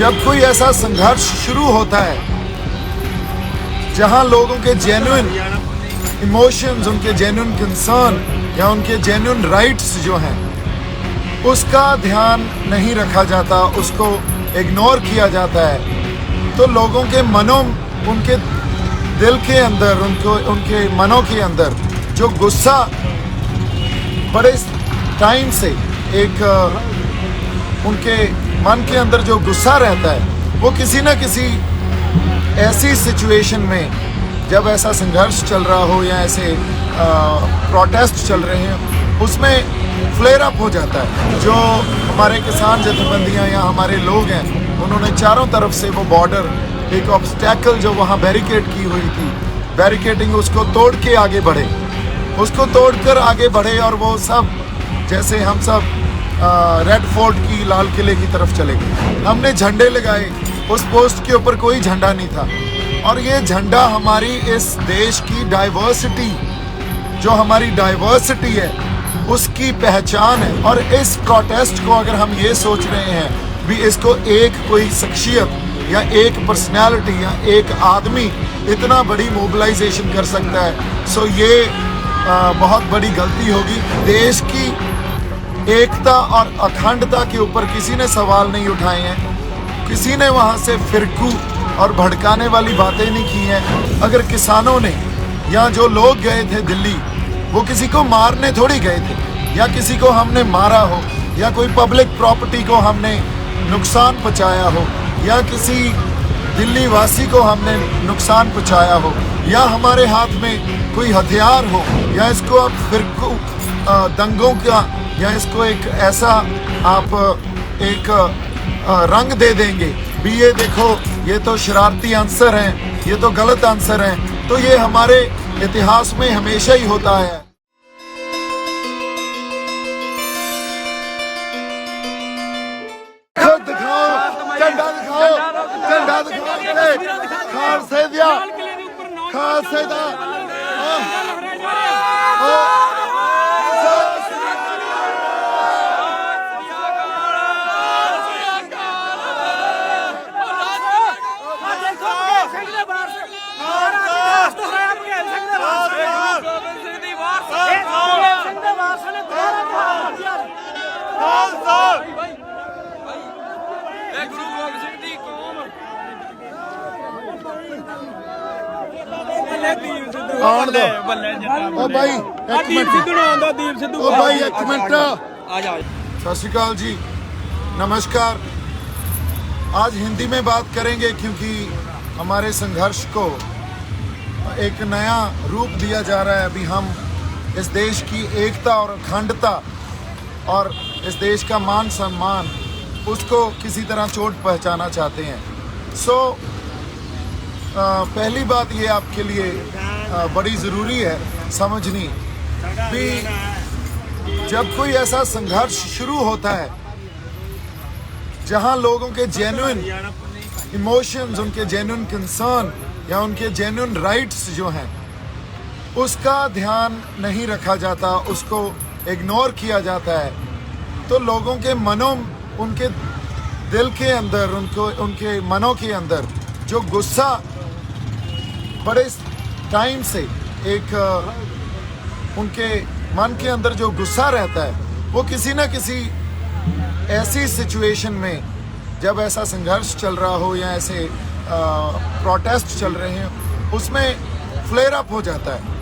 जब कोई ऐसा संघर्ष शुरू होता है जहां लोगों के जेन्युइन इमोशंस, उनके जेन्युइन कंसर्न या उनके जेन्युइन राइट्स जो हैं उसका ध्यान नहीं रखा जाता, उसको इग्नोर किया जाता है, तो लोगों के मनों, उनके दिल के अंदर, उनके मनों के अंदर जो गुस्सा बड़े टाइम से एक उनके मन के अंदर जो गुस्सा रहता है वो किसी न किसी ऐसी सिचुएशन में, जब ऐसा संघर्ष चल रहा हो या ऐसे प्रोटेस्ट चल रहे हैं, उसमें फ्लेयर अप हो जाता है। जो हमारे किसान जथेबंदियां या हमारे लोग हैं, उन्होंने चारों तरफ से वो बॉर्डर, एक ऑब्स्टैकल जो वहाँ बैरिकेड की हुई थी, बैरिकेडिंग, उसको तोड़ के आगे बढ़े, उसको तोड़कर आगे बढ़े और वो सब जैसे हम सब रेड फोर्ट की, लाल किले की तरफ चले गए। हमने झंडे लगाए, उस पोस्ट के ऊपर कोई झंडा नहीं था, और ये झंडा हमारी इस देश की डाइवर्सिटी, जो हमारी डाइवर्सिटी है उसकी पहचान है। और इस प्रोटेस्ट को अगर हम ये सोच रहे हैं भी इसको एक कोई शख्सियत या एक पर्सनैलिटी या एक आदमी इतना बड़ी मोबिलाइजेशन कर सकता है, सो ये बहुत बड़ी गलती होगी। देश की एकता और अखंडता के ऊपर किसी ने सवाल नहीं उठाए हैं, किसी ने वहाँ से फिरकू और भड़काने वाली बातें नहीं की हैं। अगर किसानों ने या जो लोग गए थे दिल्ली, वो किसी को मारने थोड़ी गए थे, या किसी को हमने मारा हो, या कोई पब्लिक प्रॉपर्टी को हमने नुकसान पहुंचाया हो, या किसी दिल्ली वासी को हमने नुकसान पहुंचाया हो, या हमारे हाथ में कोई हथियार हो, या इसको आप फिरकू दंगों का, या इसको एक ऐसा आप एक रंग दे देंगे भी ये देखो ये तो शरारती आंसर हैं, ये तो गलत आंसर हैं, तो ये हमारे इतिहास में हमेशा ही होता है। सत श्री अकाल जी, नमस्कार। आज हिंदी में बात करेंगे क्योंकि हमारे संघर्ष को एक नया रूप दिया जा रहा है। अभी हम इस देश की एकता और अखंडता और इस देश का मान सम्मान, उसको किसी तरह चोट पहुंचाना चाहते हैं। पहली बात ये आपके लिए बड़ी ज़रूरी है समझनी कि जब कोई ऐसा संघर्ष शुरू होता है जहां लोगों के जेन्युइन इमोशंस, उनके जेन्युइन कंसर्न या उनके जेन्युइन राइट्स जो हैं उसका ध्यान नहीं रखा जाता, उसको इग्नोर किया जाता है, तो लोगों के मनों, उनके दिल के अंदर, उनके मनों के अंदर जो गुस्सा बड़े टाइम से एक उनके मन के अंदर जो गुस्सा रहता है, वो किसी न किसी ऐसी सिचुएशन में, जब ऐसा संघर्ष चल रहा हो या ऐसे प्रोटेस्ट चल रहे हैं, उसमें फ्लेयर अप हो जाता है।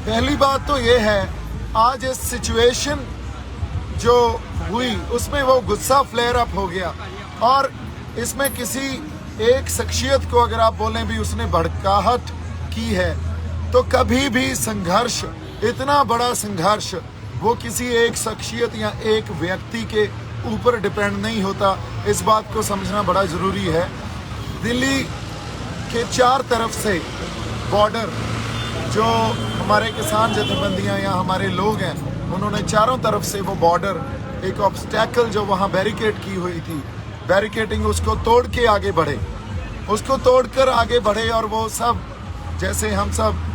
पहली बात तो ये है, आज इस सिचुएशन जो हुई उसमें वो गुस्सा फ्लेयर अप हो गया, और इसमें किसी एक शख्सियत को अगर आप बोलें भी उसने भड़काहट की है, तो कभी भी संघर्ष, इतना बड़ा संघर्ष, वो किसी एक शख्सियत या एक व्यक्ति के ऊपर डिपेंड नहीं होता। इस बात को समझना बड़ा ज़रूरी है। दिल्ली के चार तरफ से बॉर्डर, जो हमारे किसान जथेबंदियां या हमारे लोग हैं, उन्होंने चारों तरफ से वो बॉर्डर, एक ऑब्स्टैकल जो वहाँ बैरिकेड की हुई थी, बैरिकेडिंग, उसको तोड़ के आगे बढ़े, उसको तोड़कर आगे बढ़े, और वो सब जैसे हम सब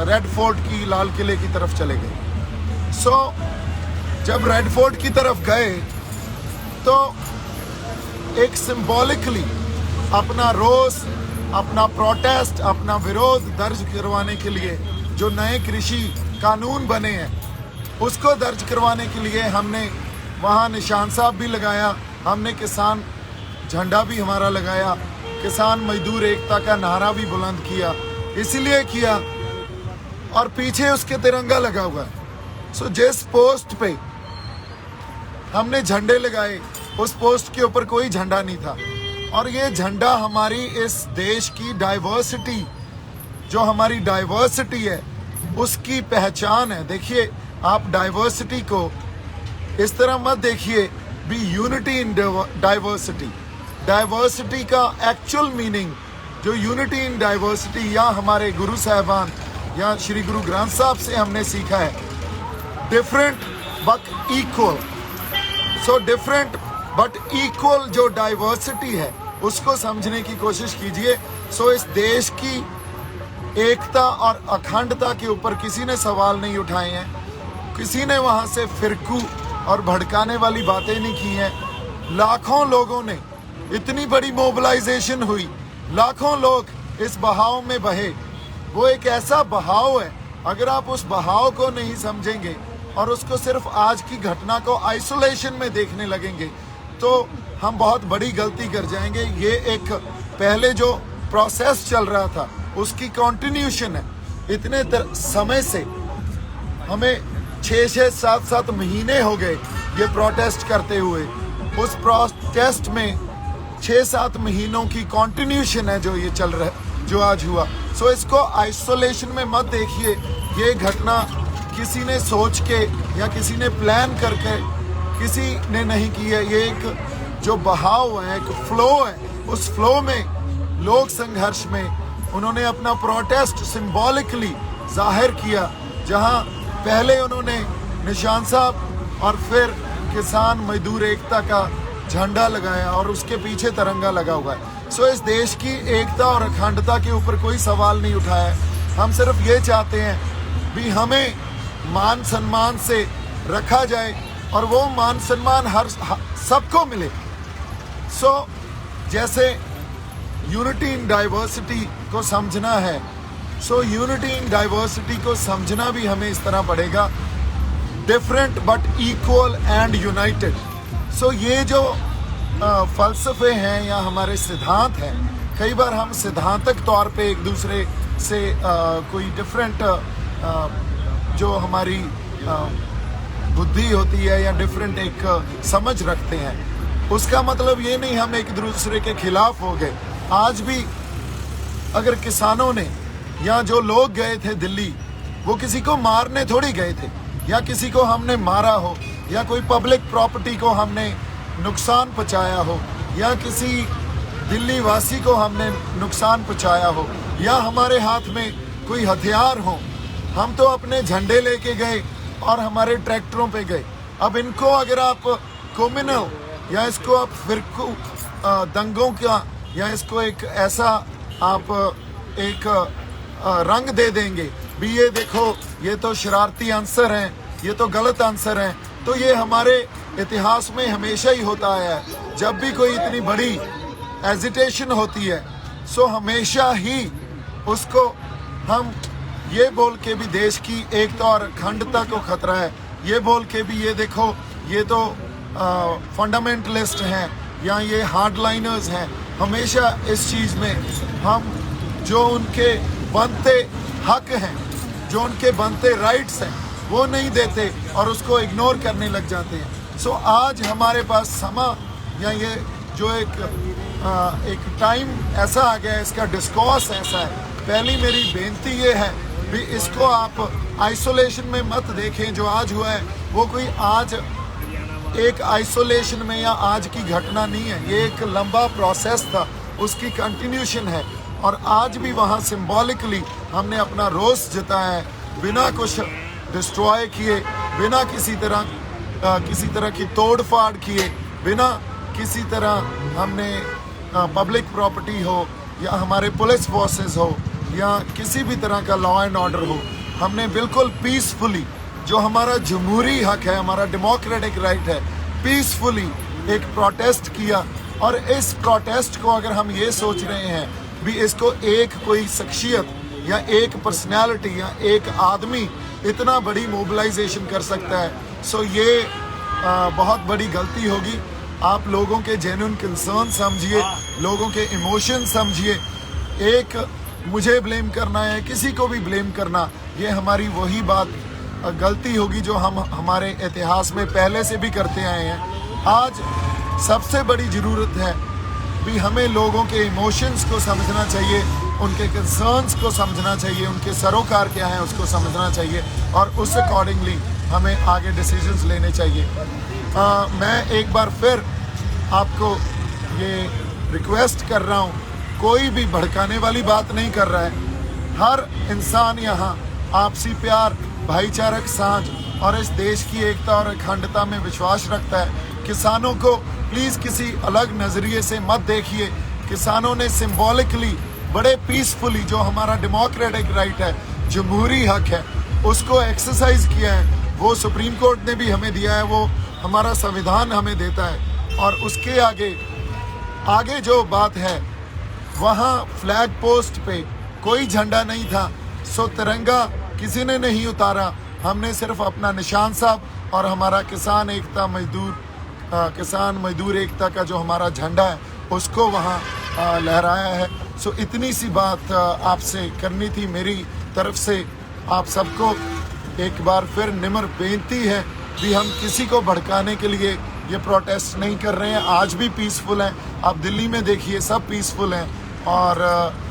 रेड फोर्ट की, लाल किले की तरफ चले गए। जब रेड फोर्ट की तरफ गए तो एक सिंबॉलिकली अपना रोष, अपना प्रोटेस्ट, अपना विरोध दर्ज करवाने के लिए जो नए कृषि कानून बने हैं उसको दर्ज करवाने के लिए हमने वहाँ निशान साहब भी लगाया, हमने किसान झंडा भी हमारा लगाया, किसान मजदूर एकता का नारा भी बुलंद किया, इसीलिए किया। और पीछे उसके तिरंगा लगा हुआ है। सो जिस पोस्ट पे हमने झंडे लगाए उस पोस्ट के ऊपर कोई झंडा नहीं था। और ये झंडा हमारी इस देश की डाइवर्सिटी, जो हमारी डाइवर्सिटी है उसकी पहचान है। देखिए, आप डाइवर्सिटी को इस तरह मत देखिए be unity in diversity. Diversity का एक्चुअल मीनिंग जो यूनिटी इन डाइवर्सिटी या हमारे गुरु साहिबान या श्री गुरु ग्रंथ साहब से हमने सीखा है, different but equal. So different but equal जो डाइवर्सिटी है उसको समझने की कोशिश कीजिए। सो इस देश की एकता और अखंडता के ऊपर किसी ने सवाल नहीं उठाए हैं, किसी ने वहाँ से फिरकू और भड़काने वाली बातें नहीं की हैं। लाखों लोगों ने, इतनी बड़ी मोबिलाइजेशन हुई, लाखों लोग इस बहाव में बहे। वो एक ऐसा बहाव है, अगर आप उस बहाव को नहीं समझेंगे और उसको सिर्फ आज की घटना को आइसोलेशन में देखने लगेंगे तो हम बहुत बड़ी गलती कर जाएंगे। ये एक पहले जो प्रोसेस चल रहा था उसकी कंटिन्यूशन है। इतने समय से हमें 6-6, 7-7 महीने हो गए ये प्रोटेस्ट करते हुए। उस प्रोटेस्ट में 6-7 महीनों की कंटिन्यूशन है जो ये चल रहा है, जो आज हुआ। सो इसको आइसोलेशन में मत देखिए। ये घटना किसी ने सोच के या किसी ने प्लान करके किसी ने नहीं की है। ये एक जो बहाव है, एक फ्लो है, उस फ्लो में लोक संघर्ष में उन्होंने अपना प्रोटेस्ट सिंबॉलिकली जाहिर किया। जहां पहले उन्होंने निशान साहब और फिर किसान मजदूर एकता का झंडा लगाया और उसके पीछे तिरंगा लगा हुआ है। सो इस देश की एकता और अखंडता के ऊपर कोई सवाल नहीं उठाया। हम सिर्फ ये चाहते हैं भी हमें मान सम्मान से रखा जाए और वो मान सम्मान हर सबको मिले। सो जैसे यूनिटी इन डाइवर्सिटी को समझना है, सो यूनिटी इन डाइवर्सिटी को समझना भी हमें इस तरह पड़ेगा, different but equal and united. So ये जो फलसफे हैं या हमारे सिद्धांत हैं, कई बार हम सिद्धांतक तौर पे एक दूसरे से कोई डिफरेंट जो हमारी बुद्धि होती है या डिफरेंट एक समझ रखते हैं। उसका मतलब ये नहीं हम एक दूसरे के खिलाफ हो गए। आज भी अगर किसानों ने या जो लोग गए थे दिल्ली, वो किसी को मारने थोड़ी गए थे या किसी को हमने मारा हो या कोई पब्लिक प्रॉपर्टी को हमने नुकसान पहुंचाया हो या किसी दिल्ली वासी को हमने नुकसान पहुंचाया हो या हमारे हाथ में कोई हथियार हो। हम तो अपने झंडे लेके गए और हमारे ट्रैक्टरों पे गए। अब इनको अगर आप कम्युनल या इसको आप फिरकू दंगों का या इसको एक ऐसा आप एक रंग दे देंगे भी ये देखो ये तो शरारती आंसर हैं, ये तो गलत आंसर हैं, तो ये हमारे इतिहास में हमेशा ही होता है। जब भी कोई इतनी बड़ी एजिटेशन होती है सो हमेशा ही उसको हम ये बोल के भी देश की एकता और अखंडता को खतरा है, ये बोल के भी ये देखो ये तो फंडामेंटलिस्ट हैं या ये हार्डलाइनर्स हैं, हमेशा इस चीज़ में हम जो उनके बनते हक हैं, जो उनके बनते राइट्स हैं वो नहीं देते और उसको इग्नोर करने लग जाते हैं। सो आज हमारे पास समा या ये जो एक टाइम ऐसा आ गया है, इसका डिस्कोर्स ऐसा है। पहली मेरी बेनती ये है भी इसको आप आइसोलेशन में मत देखें। जो आज हुआ है वो कोई आज एक आइसोलेशन में या आज की घटना नहीं है, ये एक लंबा प्रोसेस था, उसकी कंटिन्यूशन है। और आज भी वहाँ सिंबॉलिकली हमने अपना रोष जताया है, बिना कुछ डिस्ट्रॉय किए, बिना किसी तरह की तोड़ फाड़ किए, बिना किसी तरह हमने पब्लिक प्रॉपर्टी हो या हमारे पुलिस फोर्सेस हो या किसी भी तरह का लॉ एंड ऑर्डर हो, हमने बिल्कुल पीसफुली जो हमारा जमहूरी हक है, हमारा डेमोक्रेटिक राइट है, पीसफुली एक प्रोटेस्ट किया और इस प्रोटेस्ट को अगर हम ये सोच रहे हैं भी इसको एक कोई शख्सियत या एक पर्सनैलिटी या एक आदमी इतना बड़ी मोबिलाइजेशन कर सकता है, सो ये बहुत बड़ी गलती होगी। आप लोगों के जेन्युइन कंसर्न समझिए, लोगों के इमोशन समझिए। एक मुझे ब्लेम करना है, किसी को भी ब्लेम करना, ये हमारी वही बात गलती होगी जो हम हमारे इतिहास में पहले से भी करते आए हैं। आज सबसे बड़ी ज़रूरत है भी हमें लोगों के इमोशंस को समझना चाहिए, उनके कंसर्न्स को समझना चाहिए, उनके सरोकार क्या है उसको समझना चाहिए और उस अकॉर्डिंगली हमें आगे डिसीजंस लेने चाहिए। मैं एक बार फिर आपको ये रिक्वेस्ट कर रहा हूँ, कोई भी भड़काने वाली बात नहीं कर रहा है। हर इंसान यहाँ आपसी प्यार, भाईचारक साझ और इस देश की एकता और अखंडता में विश्वास रखता है। किसानों को प्लीज़ किसी अलग नज़रिए से मत देखिए। किसानों ने सिंबॉलिकली बड़े पीसफुली जो हमारा डेमोक्रेटिक राइट है, जमहूरी हक है, उसको एक्सरसाइज किया है। वो सुप्रीम कोर्ट ने भी हमें दिया है, वो हमारा संविधान हमें देता है। और उसके आगे जो बात है, वहाँ फ्लैग पोस्ट पे कोई झंडा नहीं था, सो तिरंगा किसी ने नहीं उतारा। हमने सिर्फ अपना निशान साहब और हमारा किसान मजदूर एकता का जो हमारा झंडा है उसको वहाँ लहराया है। सो इतनी सी बात आपसे करनी थी मेरी तरफ से। आप सबको एक बार फिर निम्र बेनती है कि हम किसी को भड़काने के लिए ये प्रोटेस्ट नहीं कर रहे हैं। आज भी पीसफुल हैं, आप दिल्ली में देखिए सब पीसफुल हैं। और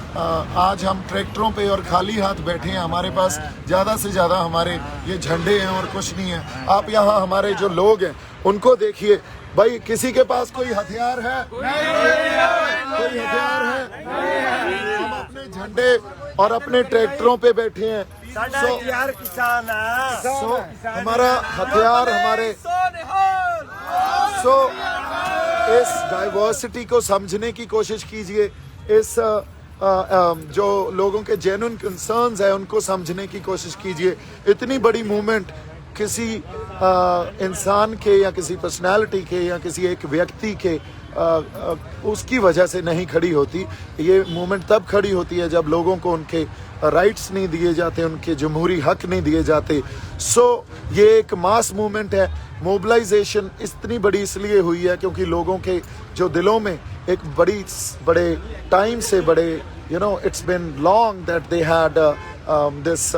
आज हम ट्रैक्टरों पे और खाली हाथ बैठे हैं, हमारे पास ज़्यादा से ज़्यादा हमारे ये झंडे हैं और कुछ नहीं है। आप यहाँ हमारे जो लोग हैं उनको देखिए, भाई किसी के पास कोई हथियार है? कोई हथियार है? हम अपने झंडे और अपने ट्रैक्टरों पे बैठे हैं। हथियार किसान है। हमारा हथियार हमारे इस डाइवर्सिटी को समझने की कोशिश कीजिए। इस जो लोगों के जेन्युइन कंसर्न्स है उनको समझने की कोशिश कीजिए। इतनी बड़ी मूवमेंट किसी इंसान के या किसी पर्सनालिटी के या किसी एक व्यक्ति के उसकी वजह से नहीं खड़ी होती। ये मूवमेंट तब खड़ी होती है जब लोगों को उनके राइट्स नहीं दिए जाते, उनके जमहूरी हक नहीं दिए जाते। सो ये एक मास मूवमेंट है। मोबिलाइजेशन इतनी बड़ी इसलिए हुई है क्योंकि लोगों के जो दिलों में एक बड़े टाइम से it's been long that they had this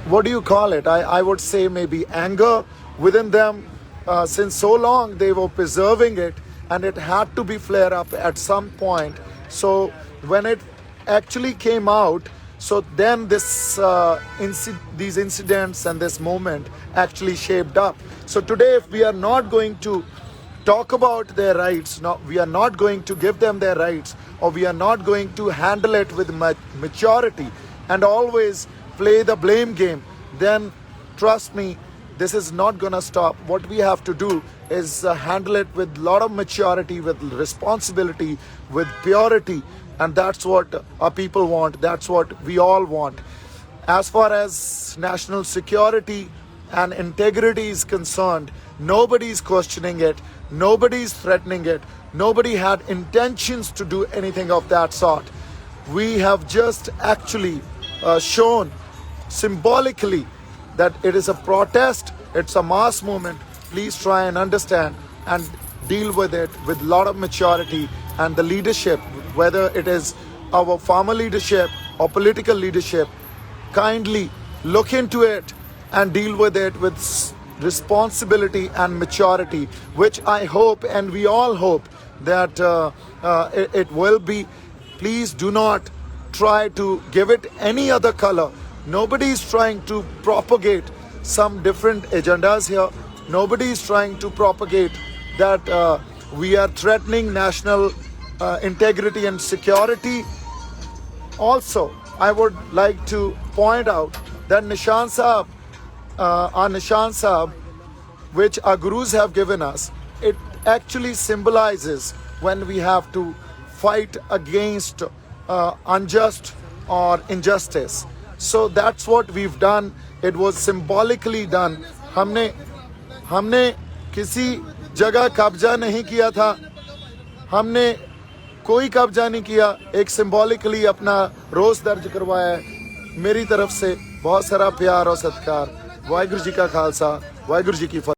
what do you call it? I would say maybe anger within them. Since so long they were preserving it, and it had to be flare up at some point. So when it actually came out, so then these incidents and this moment actually shaped up. So today, if we are not going to talk about their rights, we are not going to give them their rights, or we are not going to handle it with maturity and always play the blame game, then trust me, this is not gonna stop. What we have to do is handle it with a lot of maturity, with responsibility, with purity, and that's what our people want. That's what we all want. As far as national security and integrity is concerned, nobody is questioning it, nobody is threatening it, nobody had intentions to do anything of that sort. We have just actually shown symbolically that it is a protest, it's a mass movement. Please try and understand and deal with it with a lot of maturity, and the leadership, whether it is our farmer leadership or political leadership, kindly look into it and deal with it with responsibility and maturity, which I hope and we all hope that it will be. Please do not try to give it any other color. Nobody is trying to propagate some different agendas here. Nobody is trying to propagate that we are threatening national integrity and security. Also, I would like to point out that Nishan Sahab, our Nishan Sahab, which our gurus have given us, it actually symbolizes when we have to fight against unjust or injustice. So that's what we've done. It was symbolically done. हमने किसी जगह कब्जा नहीं किया था, हमने कोई कब्जा नहीं किया, एक सिंबॉलिकली अपना रोष दर्ज करवाया है। मेरी तरफ से बहुत सारा प्यार और सत्कार। वाहिगुरू जी का खालसा, वाहिगुरू जी की फतेह।